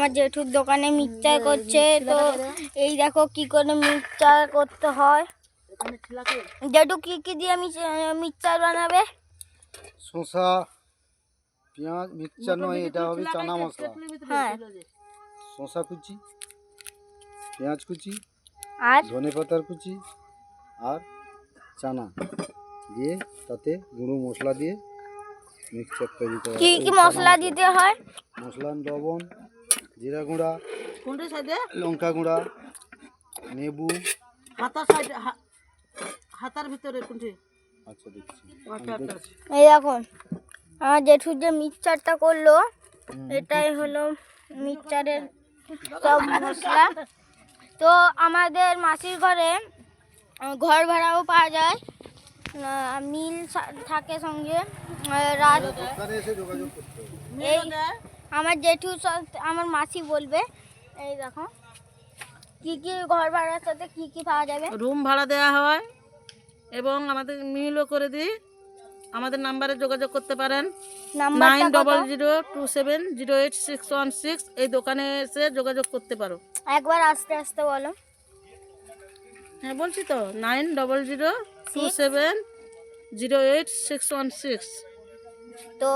আমার জেঠুর দোকানে মিক্সচার করছে। তো এই দেখো কি করে মিক্সচার করতে হয়। জেঠু কি কি দিয়ে মিক্সচার বানাবে? শসা, পেঁয়াজ, মিক্সচার নয়, এটা হবে চানা মশলা। হ্যাঁ, শসা কুচি, পেঁয়াজ কুচি, আর ধনে পাতার কুচি আর চানা দিয়ে তাতে গুঁড়ো মশলা দিয়ে মিক্সচার তৈরি করা। কি কি মশলা দিতে হয়? মশলা লবণ, জিরা গুঁড়া, লঙ্কা গুঁড়া, নেবু। হাতার ভিতরে কোনটি? আচ্ছা দেখছি। এই দেখুন আমার জেঠুর যে মিক্সচারটা করলো, এটাই হলো মিক্সচারের সব মশলা। তো আমাদের মাসির ঘরে ঘর ভাড়াও পাওয়া যায়, মিল থাকে সঙ্গে। রাত এই আমার জেঠু আমার মাসি বলবে। এই দেখো কি কি ঘর ভাড়ার সাথে কি কি পাওয়া যাবে। রুম ভাড়া দেওয়া হয় এবং আমাদের মিলও করে দিই। আমাদের নাম্বারে যোগাযোগ করতে পারেন, 9002708616। এই দোকানে এসে যোগাযোগ করতে পারো। একবার আস্তে আস্তে বলো। হ্যাঁ বলছি তো, 9002708616। তো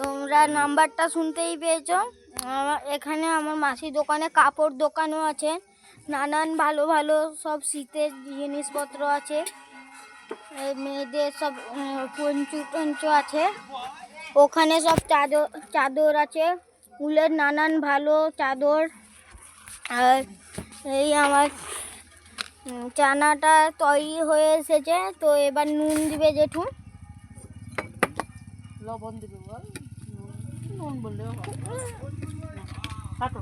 তোমরা নাম্বারটা শুনতেই পেয়েছো। এখানে আমার মাসির দোকানে কাপড় দোকানও আছে, নানান ভালো ভালো সব শীতের জিনিসপত্র আছে, মেয়েদের সব পঞ্চু টঞ্চু আছে। ওখানে সব চাদর আছে, উলের নানান ভালো চাদর। আর এই আমার চানাটা তৈরি হয়ে এসেছে। তো এবার নুন দিবে জেঠু। লবণ দিবে, নুন বললেও কাটো।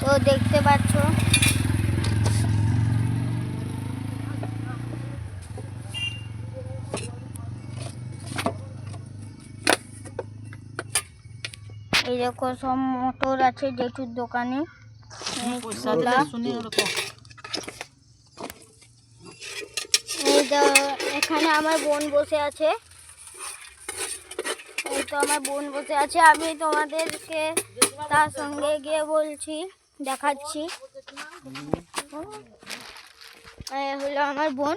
তো দেখতে পাচ্ছ এই দেখো সব মোটর আছে জেঠুর দোকানে। এই এখানে আমার বোন বসে আছে। এই তো আমার বোন বসে আছে, আমি তোমাদেরকে তার সঙ্গে গিয়ে বলছি, দেখাচ্ছি। হলো আমার বোন,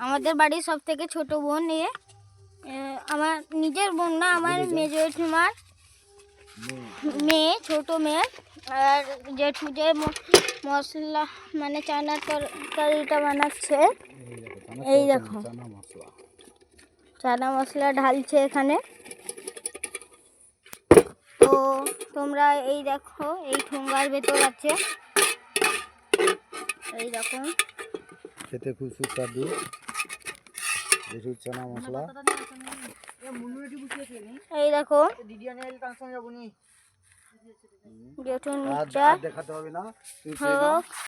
আমাদের বাড়ির সব থেকে ছোট বোন। আমার নিজের বোন না, আমার মেজো জেঠিমার মেয়ে, ছোট মেয়ে। আর জেঠু যে মশলা মানে চানা তরকারিটা বানাচ্ছে, এই দেখো চানা মশলা ঢালছে এখানে। তো তোমরা এই দেখো এই ঠোঙ্গার ভেতর আছে, এই দেখো খেতে খুব সুস্বাদু জেঠুর চানা মশলা। এই দেখো জেঠুর মিক্সচার দেখাতে হবে না।